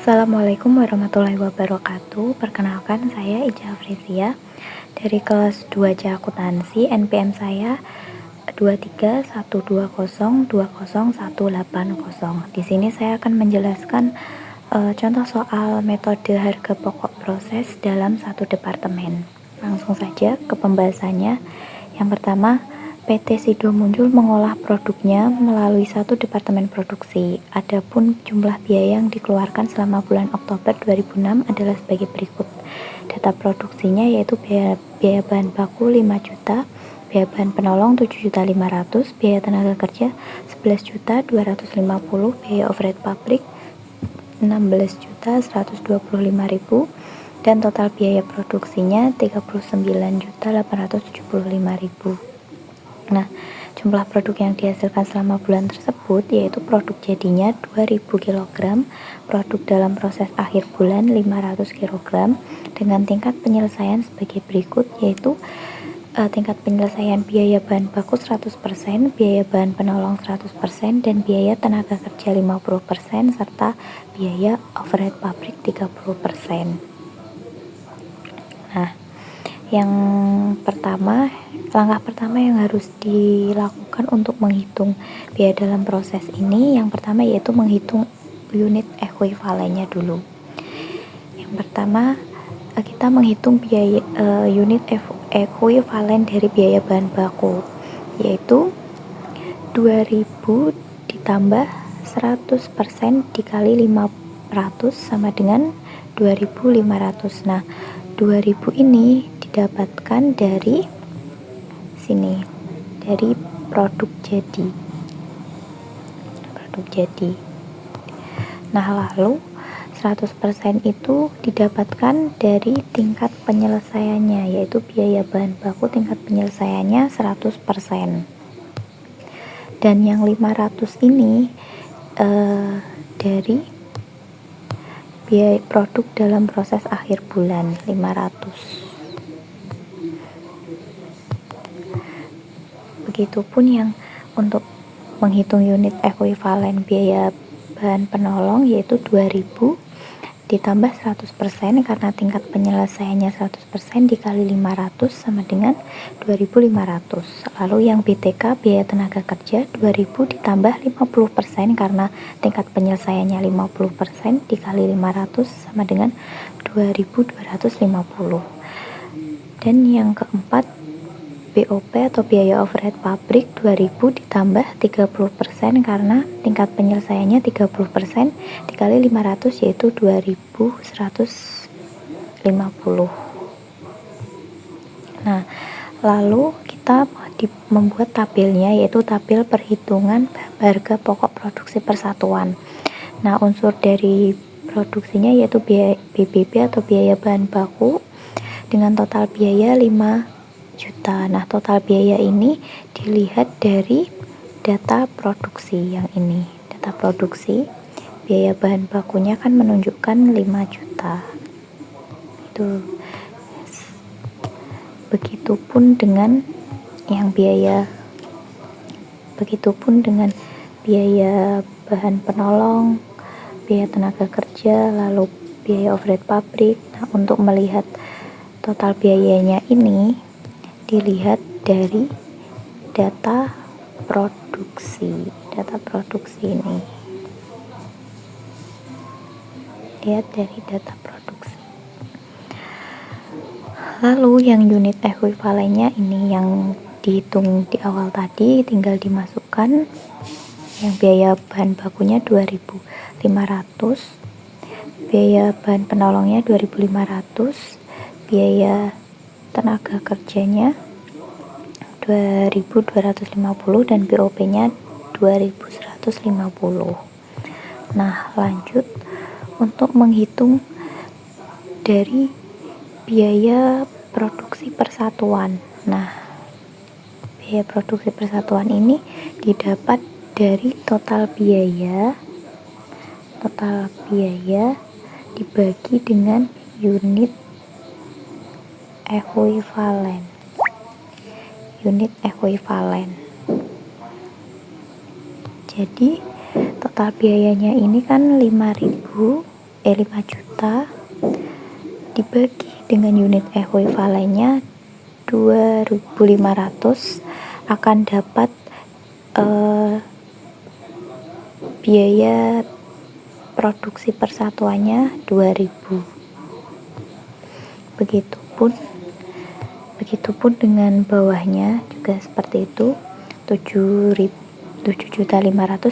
Assalamualaikum warahmatullahi wabarakatuh. Perkenalkan, saya Ica Frisia dari kelas 2C Akuntansi. NPM saya 2312020180. Di sini saya akan menjelaskan contoh soal metode harga pokok proses dalam satu departemen. Langsung saja ke pembahasannya. Yang pertama, PT Sido Muncul mengolah produknya melalui satu departemen produksi. Adapun jumlah biaya yang dikeluarkan selama bulan Oktober 2006 adalah sebagai berikut. Data produksinya yaitu biaya bahan baku 5 juta, biaya bahan penolong 7.500.000, biaya tenaga kerja 11.250.000, biaya overhead pabrik 16.125.000, dan total biaya produksinya 39.875.000. Nah, jumlah produk yang dihasilkan selama bulan tersebut yaitu produk jadinya 2000 kg, produk dalam proses akhir bulan 500 kg, dengan tingkat penyelesaian sebagai berikut, yaitu tingkat penyelesaian biaya bahan baku 100%, biaya bahan penolong 100%, dan biaya tenaga kerja 50%, serta biaya overhead pabrik 30%. Nah, langkah pertama yang harus dilakukan untuk menghitung biaya dalam proses ini, yang pertama yaitu menghitung unit ekuivalennya dulu. Yang pertama, kita menghitung biaya unit ekuivalen dari biaya bahan baku, yaitu 2000 ditambah 100% dikali 500 sama dengan 2500. Nah, 2000 ini didapatkan dari sini, dari produk jadi. Nah, lalu 100% itu didapatkan dari tingkat penyelesaiannya, yaitu biaya bahan baku tingkat penyelesaiannya 100%. Dan yang 500 ini dari biaya produk dalam proses akhir bulan 500. Begitupun yang untuk menghitung unit ekuivalen biaya bahan penolong, yaitu 2000 ditambah 100% karena tingkat penyelesaiannya 100% dikali 500 sama dengan 2500. Lalu yang BTK biaya tenaga kerja 2000 ditambah 50% karena tingkat penyelesaiannya 50% dikali 500 sama dengan 2250. Dan yang keempat, BOP atau biaya overhead pabrik 2000 ditambah 30% karena tingkat penyelesaiannya 30% dikali 500 yaitu 2150. Nah, lalu kita membuat tabelnya, yaitu tabel perhitungan harga pokok produksi persatuan. Nah, unsur dari produksinya yaitu biaya BBB atau biaya bahan baku dengan total biaya 5 juta. Nah, total biaya ini dilihat dari data produksi yang ini. Data produksi, biaya bahan bakunya kan menunjukkan 5 juta. Itu. Begitupun dengan biaya bahan penolong, biaya tenaga kerja, lalu biaya overhead pabrik. Nah, untuk melihat total biayanya ini dilihat dari data produksi ini. Lihat dari data produksi. Lalu yang unit ekuivalennya ini yang dihitung di awal tadi tinggal dimasukkan. Yang biaya bahan bakunya 2500, biaya bahan penolongnya 2500, biaya tenaga kerjanya 2250, dan BOP-nya 2150. Nah, lanjut untuk menghitung dari biaya produksi persatuan. Nah, biaya produksi persatuan ini didapat dari total biaya dibagi dengan unit ekuivalen. Jadi total biayanya ini kan 5000 5 juta dibagi dengan unit ekuivalennya 2.500 akan dapat biaya produksi persatuannya 2.000. Begitupun dengan bawahnya juga seperti itu. 7.500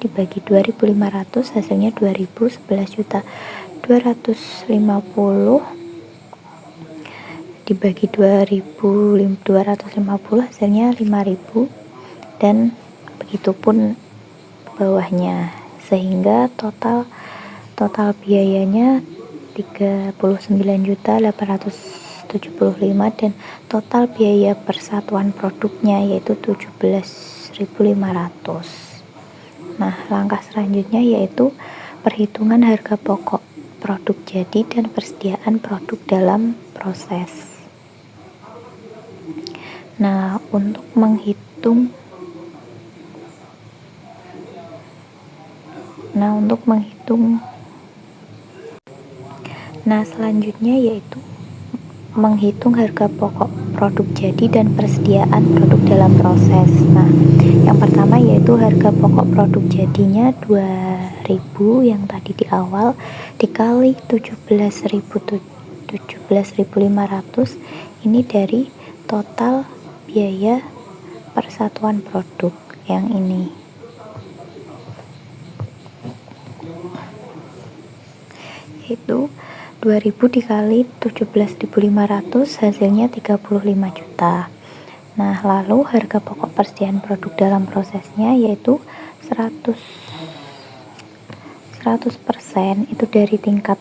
dibagi 2.500 hasilnya 2.000. 11.250 dibagi 2.250 hasilnya 5.000, dan begitupun bawahnya, sehingga total biayanya 39.875, dan total biaya persatuan produknya yaitu 17.500. Nah, langkah selanjutnya yaitu perhitungan harga pokok produk jadi dan persediaan produk dalam proses. Nah, selanjutnya yaitu menghitung harga pokok produk jadi dan persediaan produk dalam proses. Nah, yang pertama yaitu harga pokok produk jadinya 2.000 yang tadi di awal dikali 17.500, ini dari total biaya persatuan produk yang ini, yaitu 2.000 dikali 17.500 hasilnya 35 juta. Nah, lalu harga pokok persediaan produk dalam prosesnya yaitu 100% itu dari tingkat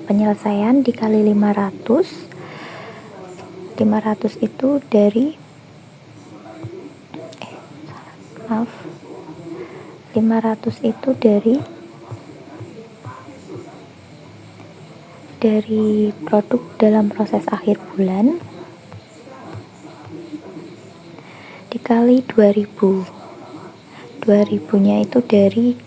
penyelesaian dikali 500 itu dari 500 itu dari produk dalam proses akhir bulan dikali 2.000 nya itu dari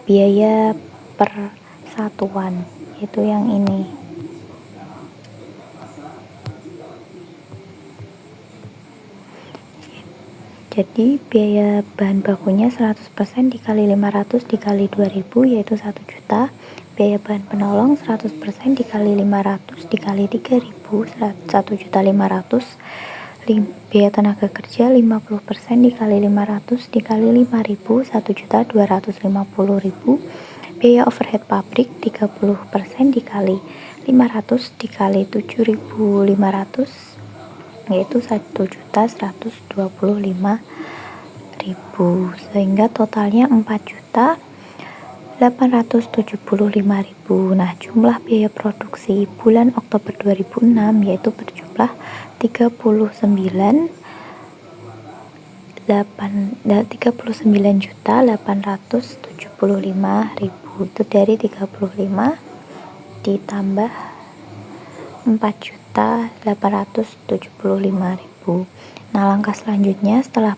biaya persatuan, yaitu yang ini. Jadi biaya bahan bakunya 100% dikali 500 dikali 2.000 yaitu 1 juta. Biaya bahan penolong 100% dikali 500 dikali 3.000 1.500.000. Biaya tenaga kerja 50% dikali 500 dikali 5.000 1.250.000. Biaya overhead pabrik 30% dikali 500 dikali 7.500 yaitu 1.125.000, sehingga totalnya 4.875.000. Nah, jumlah biaya produksi bulan Oktober 2006 yaitu berjumlah 39.875.000. Itu dari 35 ditambah 4.875.000. Nah, langkah selanjutnya setelah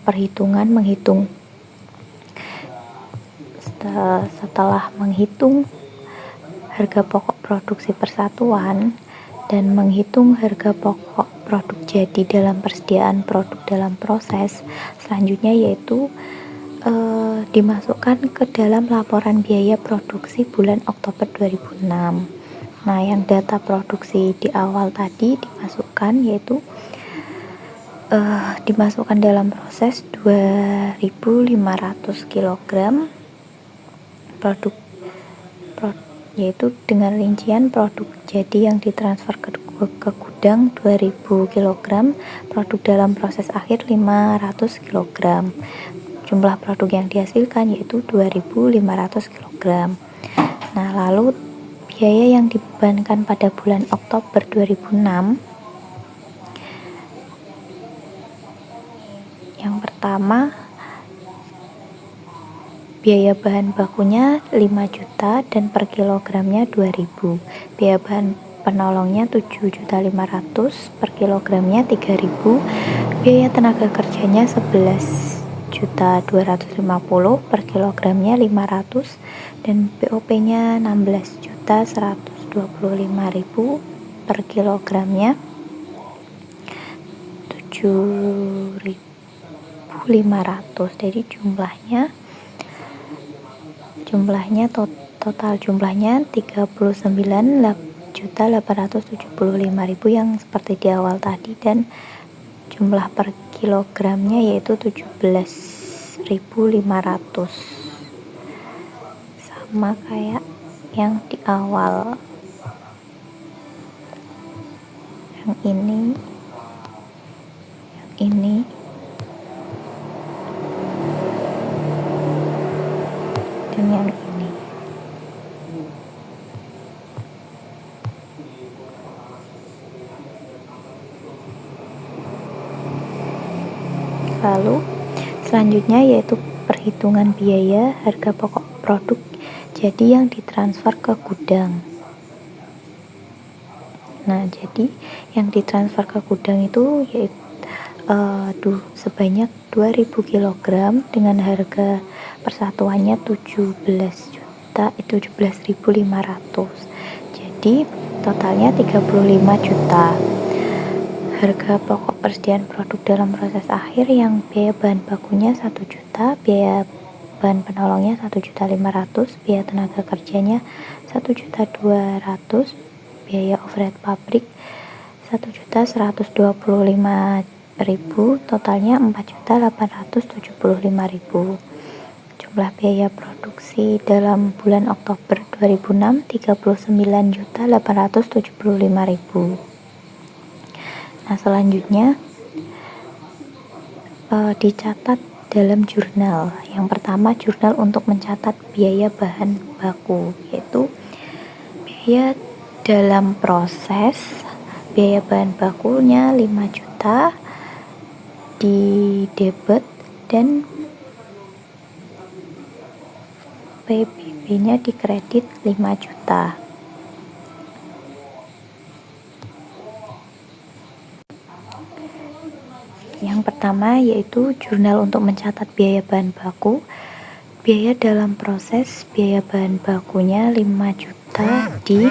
menghitung harga pokok produksi persatuan dan menghitung harga pokok produk jadi dalam persediaan produk dalam proses, selanjutnya yaitu dimasukkan ke dalam laporan biaya produksi bulan Oktober 2006. Nah, yang data produksi di awal tadi dimasukkan, yaitu dimasukkan dalam proses 2.500 kg produk, yaitu dengan rincian produk jadi yang ditransfer ke gudang 2.000 kg, produk dalam proses akhir 500 kg. Jumlah produk yang dihasilkan yaitu 2.500 kg. Nah, lalu biaya yang dibebankan pada bulan Oktober 2006, yang pertama biaya bahan bakunya 5 juta dan per kilogramnya 2.000. Biaya bahan penolongnya 7.500.000, per kilogramnya 3.000, biaya tenaga kerjanya 11.250.000, per kilogramnya 500, dan BOP-nya 16.125.000, per kilogramnya 7.500. Jadi total jumlahnya 39.875.000 yang seperti di awal tadi, dan jumlah per kilogramnya yaitu 17.500, sama kayak yang di awal. Yang ini dan yang ini. Lalu selanjutnya yaitu perhitungan biaya harga pokok produk jadi yang ditransfer ke gudang. Nah, jadi yang ditransfer ke gudang itu yaitu sebanyak 2.000 kg dengan harga persatuannya 17.500. Jadi totalnya 35 juta. Harga pokok persediaan produk dalam proses akhir yang biaya bahan bakunya 1 juta, biaya bahan penolongnya 1.500.000, biaya tenaga kerjanya 1.200.000, biaya overhead pabrik 1.125.000, totalnya 4.875.000. Jumlah biaya produksi dalam bulan Oktober 2006 39.875.000. Nah, selanjutnya dicatat dalam jurnal. Yang pertama, jurnal untuk mencatat biaya bahan baku, yaitu biaya dalam proses, biaya bahan bakunya 5 juta di debit, dan PBB-nya di kredit 5 juta. Yang pertama yaitu jurnal untuk mencatat biaya bahan baku. Biaya dalam proses, biaya bahan bakunya 5 juta di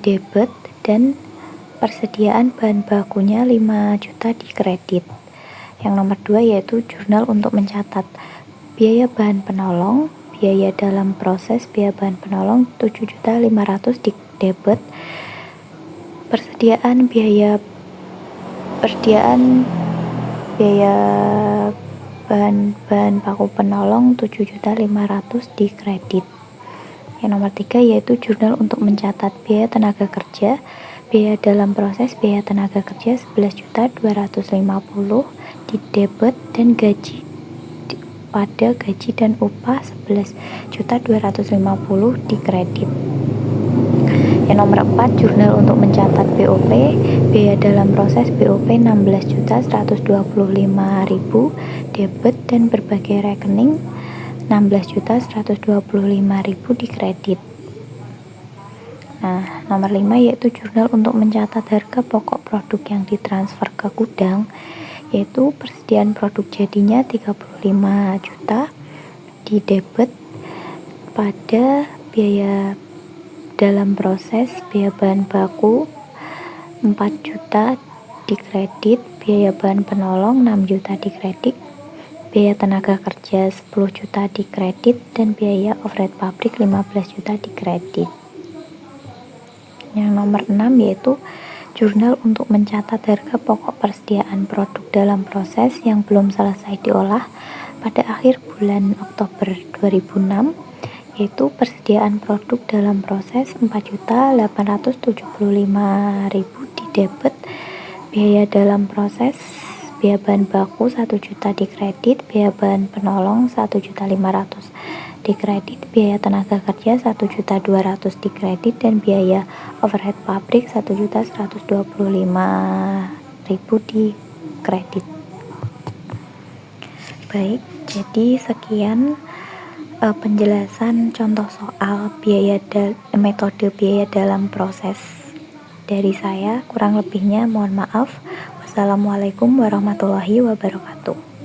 debit, dan persediaan bahan bakunya 5 juta di kredit. Yang nomor 2 yaitu jurnal untuk mencatat biaya bahan penolong. Biaya dalam proses, biaya bahan penolong 7.500.000 di debit, persediaan biaya bahan baku penolong 7.500.000 di kredit. Yang nomor 3 yaitu jurnal untuk mencatat biaya tenaga kerja. Biaya dalam proses, biaya tenaga kerja 11.250.000 di debit, dan gaji pada gaji dan upah 11.250.000 di kredit. Yang nomor 4 jurnal untuk mencatat BOP. Biaya dalam proses BOP 16.125.000 debit, dan berbagai rekening 16.125.000 di kredit. Nah, nomor 5 yaitu jurnal untuk mencatat harga pokok produk yang ditransfer ke gudang, yaitu persediaan produk jadinya 35 juta di debit, pada biaya dalam proses, biaya bahan baku 4 juta di kredit, biaya bahan penolong 6 juta di kredit, biaya tenaga kerja 10 juta di kredit, dan biaya overhead pabrik 15 juta di kredit. Yang nomor 6 yaitu jurnal untuk mencatat harga pokok persediaan produk dalam proses yang belum selesai diolah pada akhir bulan Oktober 2006, yaitu persediaan produk dalam proses 4.875.000 di debit, biaya dalam proses, biaya bahan baku 1 juta di kredit, biaya bahan penolong 1.500.000 di kredit, biaya tenaga kerja 1.200.000 di kredit, dan biaya overhead pabrik 1.125.000 di kredit. Baik, jadi sekian penjelasan contoh soal metode biaya dalam proses. Dari saya, kurang lebihnya mohon maaf. Wassalamualaikum warahmatullahi wabarakatuh.